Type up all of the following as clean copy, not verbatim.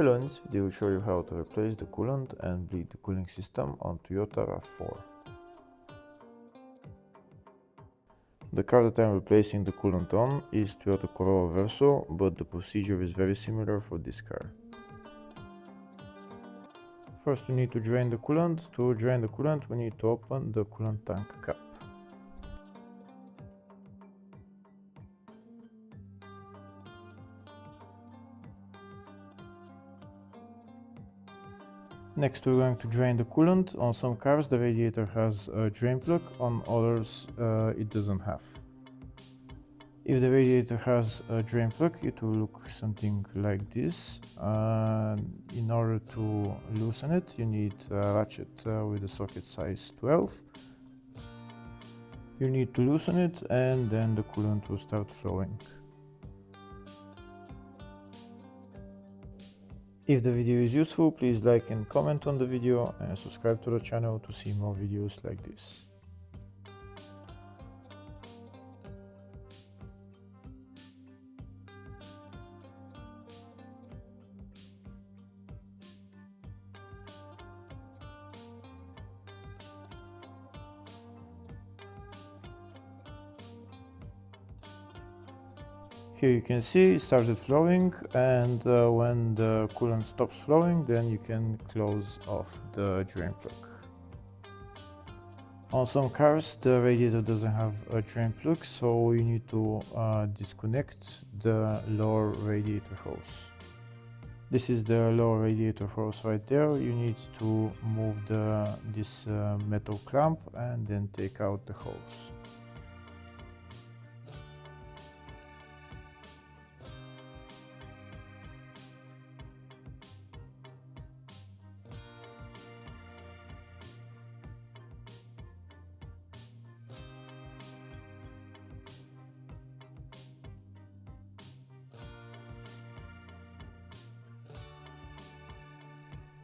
Hello, in this video I will show you how to replace the coolant and bleed the cooling system on Toyota RAV4. The car that I am replacing the coolant on is Toyota Corolla Verso, but the procedure is very similar for this car. First we need to drain the coolant. To drain the coolant we need to open the coolant tank cap. Next we're going to drain the coolant. On some cars the radiator has a drain plug, on others it doesn't have. If the radiator has a drain plug it will look something like this. In order to loosen it you need a ratchet with a socket size 12. You need to loosen it and then the coolant will start flowing. If the video is useful, please like and comment on the video and subscribe to the channel to see more videos like this. Here you can see it started flowing, and when the coolant stops flowing then you can close off the drain plug. On some cars the radiator doesn't have a drain plug, so you need to disconnect the lower radiator hose. This is the lower radiator hose right there. You need to move this metal clamp and then take out the hose.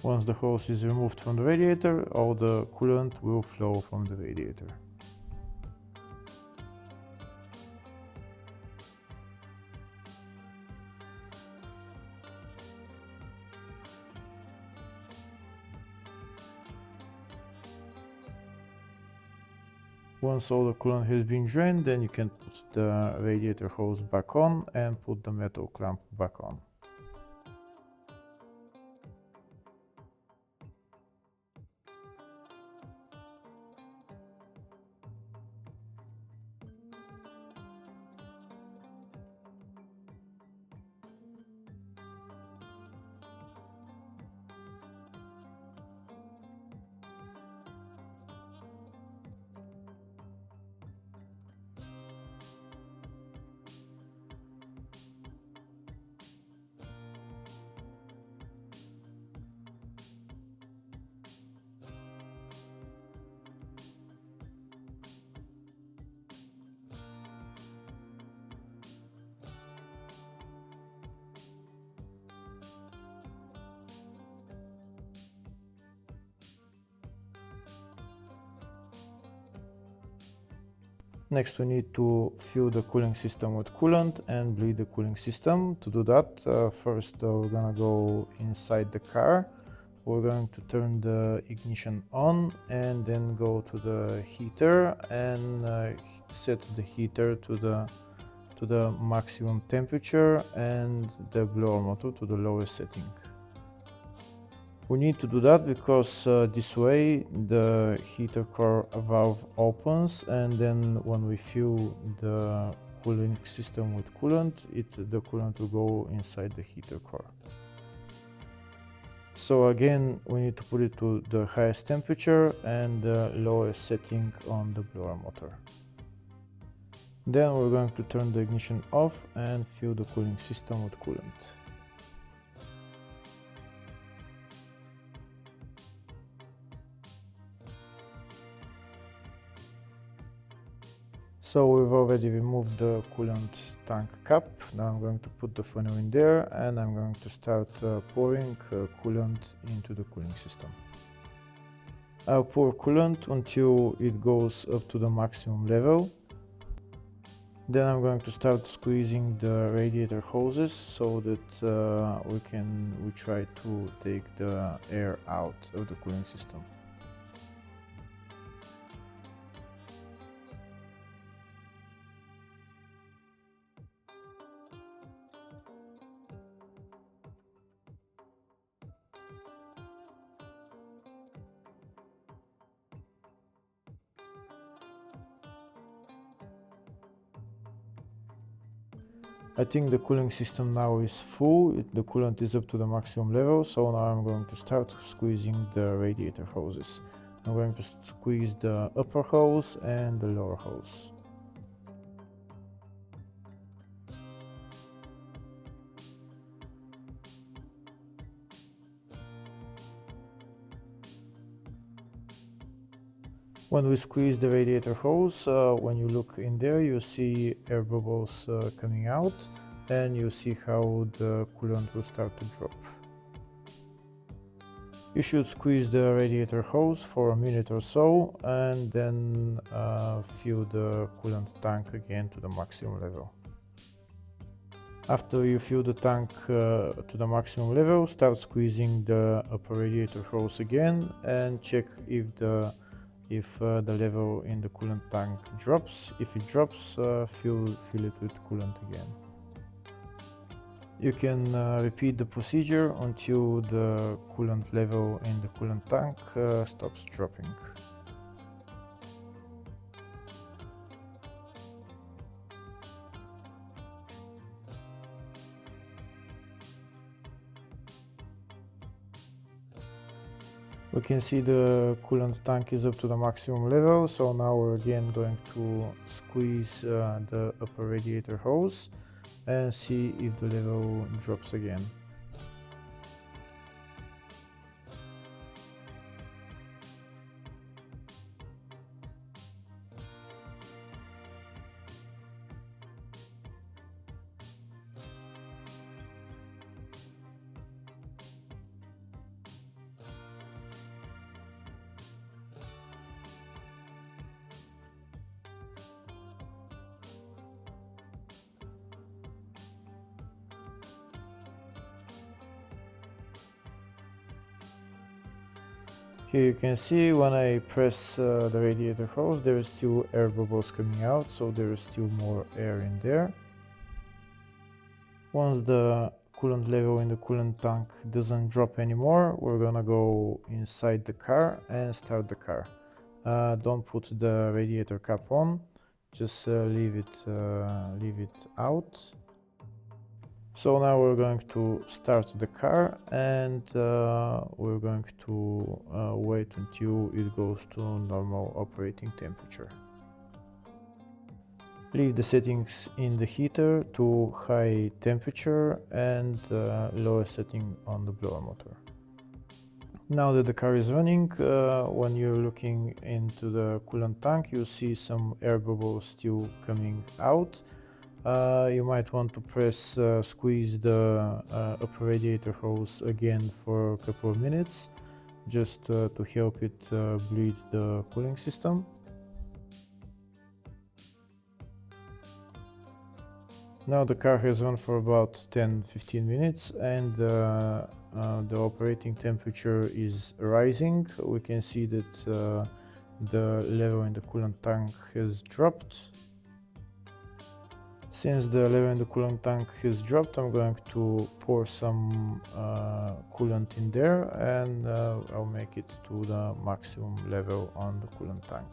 Once the hose is removed from the radiator, all the coolant will flow from the radiator. Once all the coolant has been drained, then you can put the radiator hose back on and put the metal clamp back on. Next we need to fill the cooling system with coolant and bleed the cooling system. To do that, first we're gonna go inside the car. We're going to turn the ignition on and then go to the heater and set the heater to the maximum temperature and the blower motor to the lowest setting. We need to do that because this way the heater core valve opens, and then when we fill the cooling system with coolant, the coolant will go inside the heater core. So again, we need to put it to the highest temperature and the lowest setting on the blower motor. Then we're going to turn the ignition off and fill the cooling system with coolant. So we've already removed the coolant tank cap. Now I'm going to put the funnel in there and I'm going to start pouring coolant into the cooling system. I'll pour coolant until it goes up to the maximum level. Then I'm going to start squeezing the radiator hoses so that we try to take the air out of the cooling system. I think the cooling system now is full, the coolant is up to the maximum level, so now I'm going to start squeezing the radiator hoses. I'm going to squeeze the upper hose and the lower hose. When we squeeze the radiator hose, when you look in there, you see air bubbles coming out, and you see how the coolant will start to drop. You should squeeze the radiator hose for a minute or so, and then fill the coolant tank again to the maximum level. After you fill the tank to the maximum level, start squeezing the upper radiator hose again and check if the level in the coolant tank drops. If it drops, fill it with coolant again. You can repeat the procedure until the coolant level in the coolant tank stops dropping. We can see the coolant tank is up to the maximum level, so now we're again going to squeeze the upper radiator hose and see if the level drops again. Here you can see when I press the radiator hose, there is still air bubbles coming out, so there is still more air in there. Once the coolant level in the coolant tank doesn't drop anymore, we're gonna go inside the car and start the car. Don't put the radiator cap on, just leave it out. So now we're going to start the car, and we're going to wait until it goes to normal operating temperature. Leave the settings in the heater to high temperature and lower setting on the blower motor. Now that the car is running, when you're looking into the coolant tank, you see some air bubbles still coming out. You might want to squeeze the upper radiator hose again for a couple of minutes, just to help it bleed the cooling system. Now the car has run for about 10-15 minutes, and the operating temperature is rising. We can see that the level in the coolant tank has dropped. Since the level in the coolant tank has dropped, I'm going to pour some coolant in there, and I'll make it to the maximum level on the coolant tank.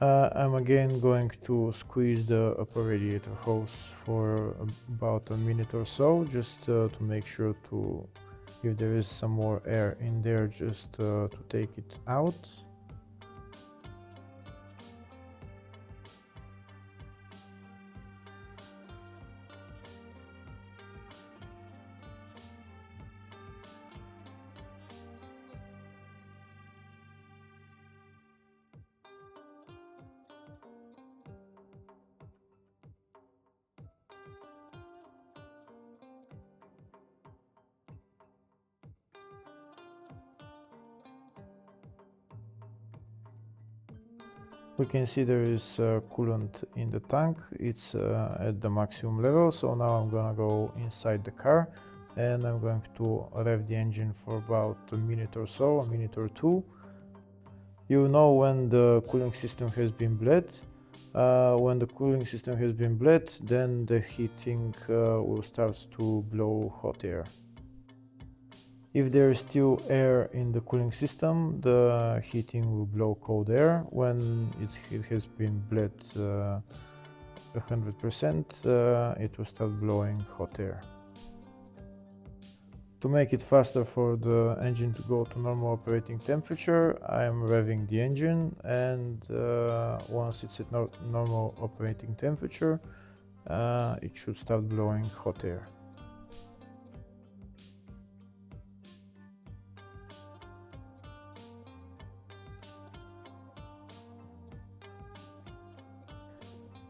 I'm again going to squeeze the upper radiator hose for about a minute or so, just to make sure to, if there is some more air in there, just to take it out. We can see there is coolant in the tank. It's at the maximum level, so now I'm gonna go inside the car and I'm going to rev the engine for about a minute or so, a minute or two. You know when the cooling system has been bled. When the cooling system has been bled, then the heating will start to blow hot air. If there is still air in the cooling system, the heating will blow cold air. When it has been bled 100%, it will start blowing hot air. To make it faster for the engine to go to normal operating temperature, I am revving the engine, and once it's at normal operating temperature, it should start blowing hot air.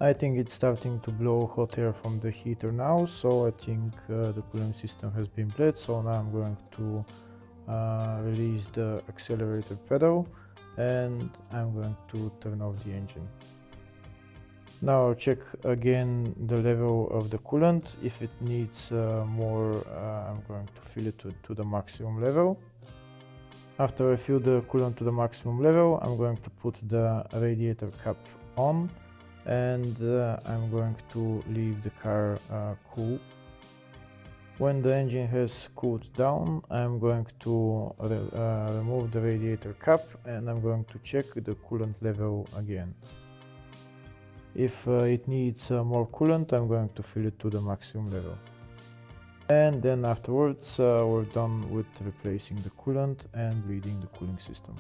I think it's starting to blow hot air from the heater now, so I think the cooling system has been bled. So now I'm going to release the accelerator pedal and I'm going to turn off the engine. Now I'll check again the level of the coolant. If it needs more, I'm going to fill it to the maximum level. After I fill the coolant to the maximum level, I'm going to put the radiator cap on and I'm going to leave the car cool. When the engine has cooled down, I'm going to remove the radiator cap and I'm going to check the coolant level again. If it needs more coolant, I'm going to fill it to the maximum level. And then afterwards we're done with replacing the coolant and bleeding the cooling system.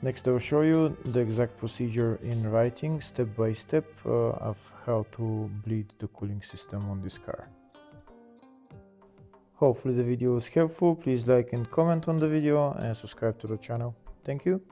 Next I will show you the exact procedure in writing, step by step, of how to bleed the cooling system on this car. Hopefully the video was helpful. Please like and comment on the video and subscribe to the channel. Thank you.